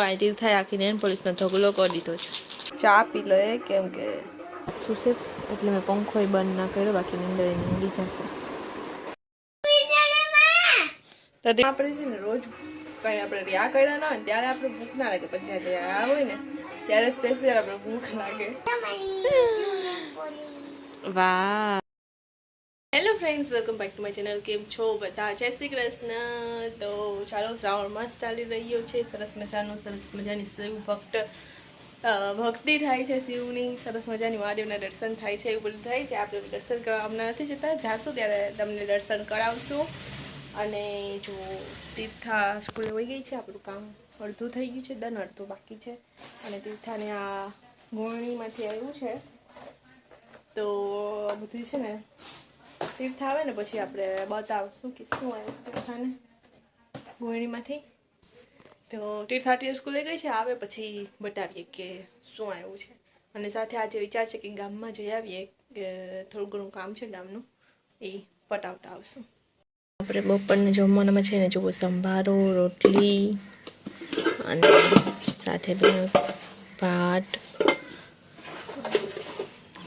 આ તીર્થાએ આખી નેન પોલીસનો ઢગલો કરી દીધો છે. ચા પી લો એ કેમ કે શું છે એટલે મેં પંખો બંધ ના કર્યો, બાકી નીંદર એની ઊંઘી જશે. તો આપણે છે ને રોજ કંઈ આપણે રિયા કર્યા ના હોય ત્યારે આપણે ભૂખ ના લાગે, પણ જ્યારે આ હોય ને ત્યારે સ્પેશિયલ આપણે ભૂખ લાગે. વાહ. Hello friends, welcome back to my channel. કેમ છો બધા? જય શ્રી કૃષ્ણ. તો ચાલો, શ્રાવણ માસ ચાલી રહ્યો છે. સરસ મજાની શિવ ભક્તિ થાય છે, શિવની સરસ મજાની મહાદેવના દર્શન થાય છે, એવું બધું થાય છે. આપણે દર્શન કરવા હમણાં નથી જતા, જાશું ત્યારે તમને દર્શન કરાવશું. અને જો તીર્થા સ્કૂલે વહી ગઈ છે, આપણું કામ અડધું થઈ ગયું છે, અડધું બાકી છે. અને તીર્થાને આ ગોળણીમાંથી આવ્યું છે, તો બધું છે ને તીર્થ આવે ને પછી આપણે બતાવશું કે શું આવ્યું તીર્થાને ગોળણીમાંથી. તો તીર્થા સ્કૂલે ગઈ છે, આવે પછી બતાવીએ કે શું આવ્યું છે. અને સાથે આજે વિચાર છે કે ગામમાં જઈ આવીએ, કે થોડું ઘણું કામ છે ગામનું, એ પટાવતા આવશું. આપણે બપોરને જમવાનામાં છે ને જુઓ, સંભારો, રોટલી અને સાથે ભાત,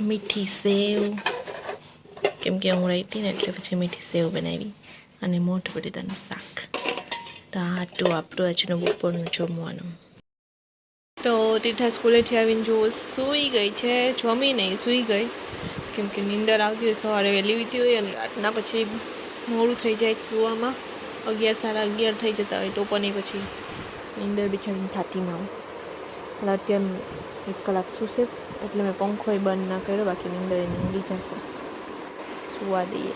મીઠી સેવ, કેમ કે હું રહેતી ને એટલે પછી મીઠી સેવ બનાવી, અને મોઠ બટેટાનું શાક. તો આટલું આપણું આજનું બપોરનું જમવાનું. તો તીર્થા સ્કૂલેથી આવીને જો સૂઈ ગઈ છે, જમી નહીં સૂઈ ગઈ, કેમ કે નીંદર આવતી હોય, સવારે વહેલી વીતી હોય અને રાતના પછી મોડું થઈ જાય સૂવામાં, 11 સાડા 11 થઈ જતા હોય, તો પણ એ પછી નીંદર બિચારીને થતી ના હોય. એટલે અત્યારે 1 કલાક સૂશે એટલે મેં પંખો બંધ ના કર્યો, બાકી નીંદર એની ઊંઘી જશે. સુવા દઈએ.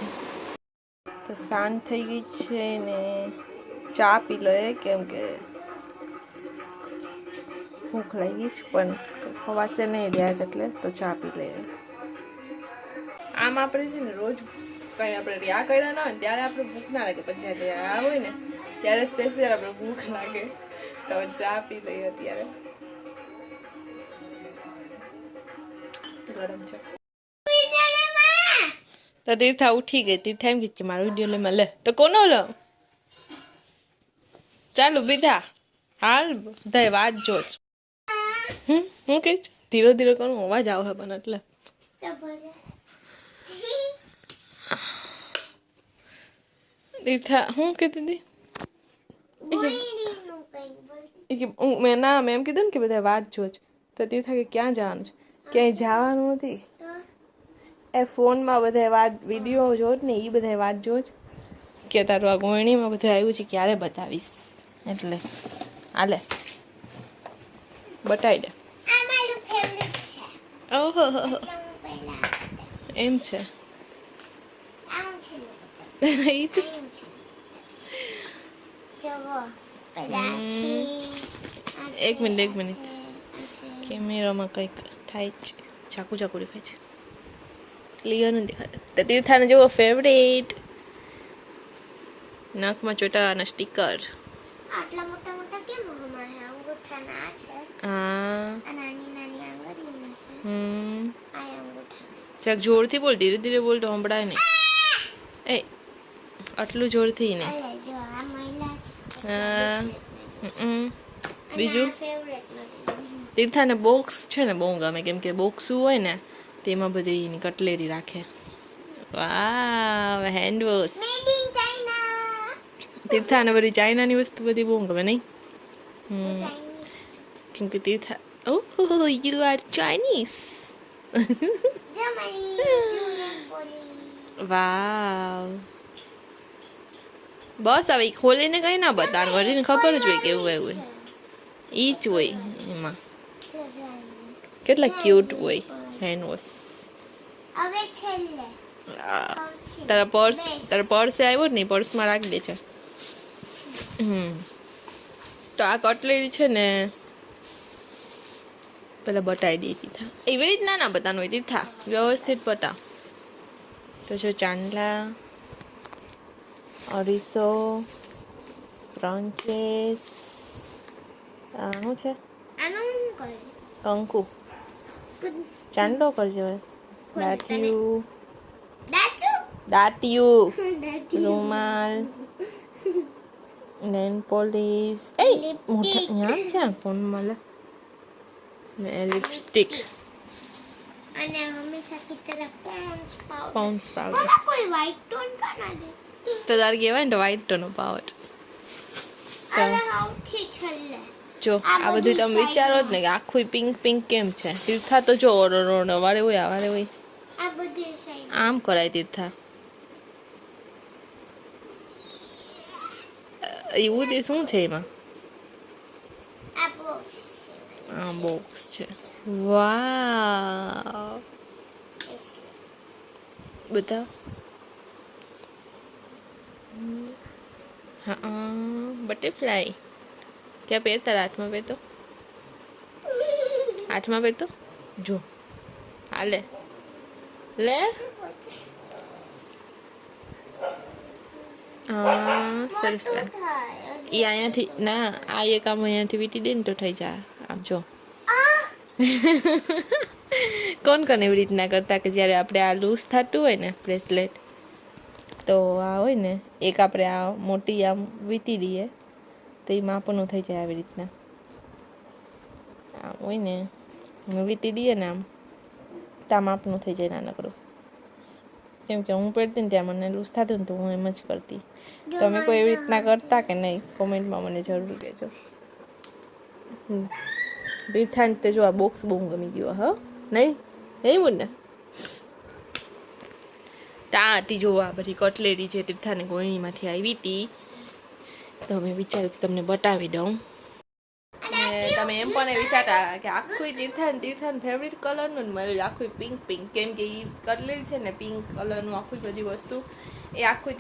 તો શાંત થઈ ગઈ છે ને ચા પી લો એ કેમ કે ભૂખ લાગી છે, પણ ખવાશે નહીં રહ્યા એટલે તો ચા પી લઈએ. આમ આપણે છે ને રોજ કંઈ આપણે રિયા કર્યા ના હોય ત્યારે આપણે ભૂખ ના લાગે, પણ જ્યારે આ હોય ને ત્યારે સ્પેશિયલ આપણે ભૂખ લાગે. તો ચા પી લઈએ. અત્યારે ગરમ છે. તો તીર્થા ઉઠી ગઈ. તીર્થા એમ કીધી મારો વિડીયો લે લે, તો કોનો લો? ચાલુ બીધા હાલ બધા વાત જોજ. હું કઈ ધીરો ધીરો કરું, અવાજ આવે પણ એટલે તીર્થા હું કહેતી હતી મેં ના મેં એમ કીધું ને કે બધા વાત જોજ. તો તીર્થા કે ક્યાં જવાનું છે? ક્યાંય જવાનું નથી, એ ફોનમાં બધા વાત વિડીયો જોજ ને, એ બધા વાત જોજ કે તારું આ ગોળણીમાં બધું આવ્યું છે, ક્યારે બતાવીશ. એટલે આલે બતાવી દે. ઓહો એમ છે. એક મિનિટ કેમેરામાં કંઈક થાય છે, ચાકુ દેખાય છે, ક્લિયર નથી દેખાતું. તો તીર્થાને જેવો ફેવરેટ નાકમાં ચોટાડવાના સ્ટીકર. આટલા મોટા મોટા કેમ હમાય અંગૂઠાના છે? હા, નાની નાની આંગળીઓ છે. આ અંગૂઠા ચાક જોરથી બોલ, ધીરે ધીરે બોલ તો સંભળાય નહીં. એ આટલું જોરથી ને. જો આ મહિલા છે. બીજું તીર્થાને બોક્સ છે ને બહુ ગમે, કેમ કે બોક્સું હોય ને તેમાં બધી એની કટલેરી રાખે. વાહ, હેન્ડ વોશ. તીર્થાને બધી ચાઇનાની વસ્તુ બધી બહુ ગમે નહીં? કેમ કે તીર્થા ઓહ યુ આર ચાઇનીઝ. વાવ. બસ હવે ખોલીને કઈ ના બતાવવાનું, વળીને ખબર જ હોય કેવું એવું ઈ જ હોય એમાં. કેટલા ક્યુટ હોય હેન્ડ વોશ. હવે છેલ્લે તારા પર્સ આવ્યો ને, પર્સમાં રાખી દે છે. તો આ કટલેરી છે ને પેલા બતાવી દે તીર્થા, એવી રીતના ના બતાવવાનું હોય તીર્થા, વ્યવસ્થિત બતાવ. તો જો ચાંદલા, અરીસો, ફ્રન્ચેસ, શું છે કંકુ, ચાંદલો કરજે હવે, દાટિયું, રૂમાલ, નેલ પોલિશ એ મોટા અહીંયા ક્યાં કોણ મળે ને લિપસ્ટિક અને હંમેશા की तरह પાઉન્સ પાવડર मम्मा कोई व्हाइट टोन का ना दे તો તારે કહેવાય ને વ્હાઈટ ટોનો પાવડર अरे हाउ થી છલ્લે જો આ બધું તમે વિચારો જ ને કે આખું પિંક પિંક કેમ છે તીર્થા તો જો વારે હોય આ બધી સાઈડ આમ કરાય તીર્થા એવું તે શું છે એમાં આ બોક્સ આ બોક્સ છે વાવ બતાવ હા બટરફ્લાય ક્યાં પહેરતા હાથમાં પહેરતો જો હાલે લે સરસ લાગે એ અહીંયાથી ના આ એક આમ અહીંયાથી વીટી દે ને તો થઈ જાય આમ જો કોણ એવી રીતના કરતા કે જ્યારે આપણે આ લૂઝ થતું હોય ને બ્રેસલેટ તો આ હોય ને એક આપણે આ મોટી આમ વીટી દઈએ તો એ માપનું થઈ જાય આવી રીતના આમ હોય ને વીટી દઈએ ને આમ તો આ માપનું થઈ જાય નાનકડું કેમ કે હું પહેરતી ને ત્યાં મને લૂઝ થતું ને તો હું એમ જ કરતી તમે કોઈ એવી રીતના કરતા કે નહીં કોમેન્ટમાં મને જરૂર કહેજો તીર્થાને તે જો આ બોક્સ બહુ ગમી ગયો હ નહીં નહીં મુન્ના ટાટી જો આ બધી કટલેરી છે તીર્થાને ગોળણીમાંથી આવી હતી તો મેં વિચાર્યું કે તમને બતાવી દઉં અને તમે એમ પણ વિચારતા કે આખું તીર્થાન ફેવરિટ કલરનું ને મારું આખું પિંક કેમ કે એ કટલેરી છે ને પિંક કલરનું આખું બધી વસ્તુ એ આખું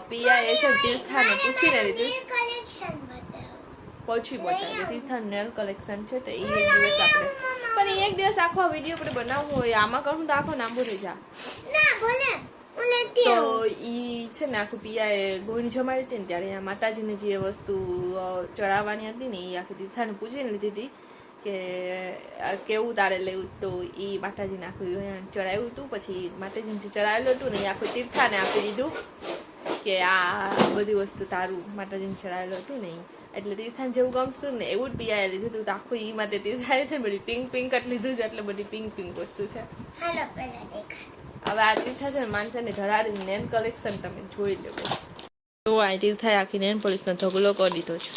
પિયા એ છે તીર્થાને પૂછીને લીધું કલેક્શન બતાવો પછી બતાવ્યું તીર્થાન નેલ કલેક્શન છે તો એ એક દિવસ આપણે પણ એ એક દિવસ આખો વિડીયો આપણે બનાવવું હોય આમાં કરું તો આખો લાંબુ થઈ જાય ના ભલે હું લેતી તો ઈ છે ને આખું પિયાએ ગોળી જમાડી હતી ને ત્યારે આ માતાજીને જે વસ્તુ ચડાવવાની હતી ને એ આખી તીર્થાને પૂછીને લીધી હતી કે કેવું તારે લેવું તો એ માતાજીને આખું ચડાવ્યું હતું પછી માતાજીને જે ચડાવેલું હતું ને એ આખું તીર્થાને આપી દીધું કે આ બધી વસ્તુ તારું માતાજીને ચડાવેલું હતું ને એટલે તીર્થાને જેવું ગમતું ને એવું જ પિયાએ લીધું હતું તો આખું એ માટે તીર્થાએ છે ને બધી પિંક જ લીધું છે એટલે બધી પિંક વસ્તુ છે હાલો પહેલા દેખાડ હવે આ તીર્થા છે ને માણસાને ધરાડી નેન કલેક્શન તમે જોઈ લેવો તો આ તીર્થાએ આખી નેન પોલીસનો ઢગલો કરી દીધો છે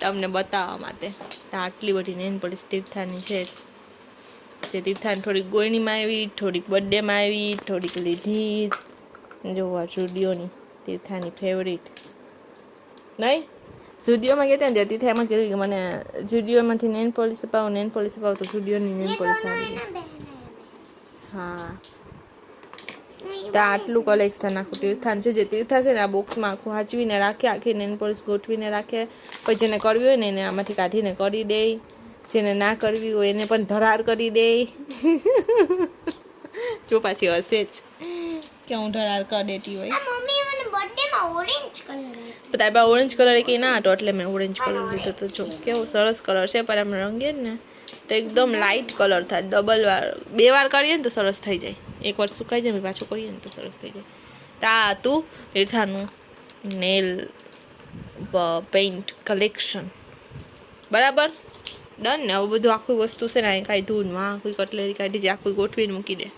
તમને બતાવવા માટે તો આટલી બધી નેન પોલીસ તીર્થાની છે તે તીર્થાને થોડીક ગોયણીમાં આવી થોડીક બર્થડેમાં આવી થોડીક લીધી જ જોવા જુડિયોની તીર્થાની ફેવરિટ નહીં જુડિયોમાં ગયા ને તીર્થા એમ જ કહ્યું કે મને જુડિયોમાંથી નેન પોલીસ અપાવો તો જુડિયોની નેન પોલીસ આવી હા તો આટલું કલેક્શન આખું તીર્થાન છે જે તીર્થા છે ને આ બોક્સમાં આખું સાચવીને રાખે આખી નેન પોલીસ ગોઠવીને રાખે પછી જેને કરવી હોય ને એને આમાંથી કાઢીને કરી દે જેને ના કરવી હોય એને પણ ધરાર કરી દે જો પાછી હશે જ કે હું ધરાર કરી દેતી હોય મમ્મી મને બર્થડે માં ઓરેન્જ કલર તારી પાસે ઓરેન્જ કલર કે ના હતો એટલે મેં ઓરેન્જ કલર લીધો તો જો કેવો સરસ કલર છે પણ આમ રંગીએ ને તો એકદમ લાઇટ કલર થાય ડબલ વાર 2 વાર કરીએ ને તો સરસ થઈ જાય એકવાર સુકાઈ જાય પાછું કરીએ ને તો સરસ થઈ જાય તા તું તીર્થાનું નેલ પેઇન્ટ કલેક્શન બરાબર ડન ને આવું બધું આખું વસ્તુ છે ને અહીં કાંઈ ધૂનમાં આખું કટલેરી કાઢી જે આખું ગોઠવીને મૂકી દે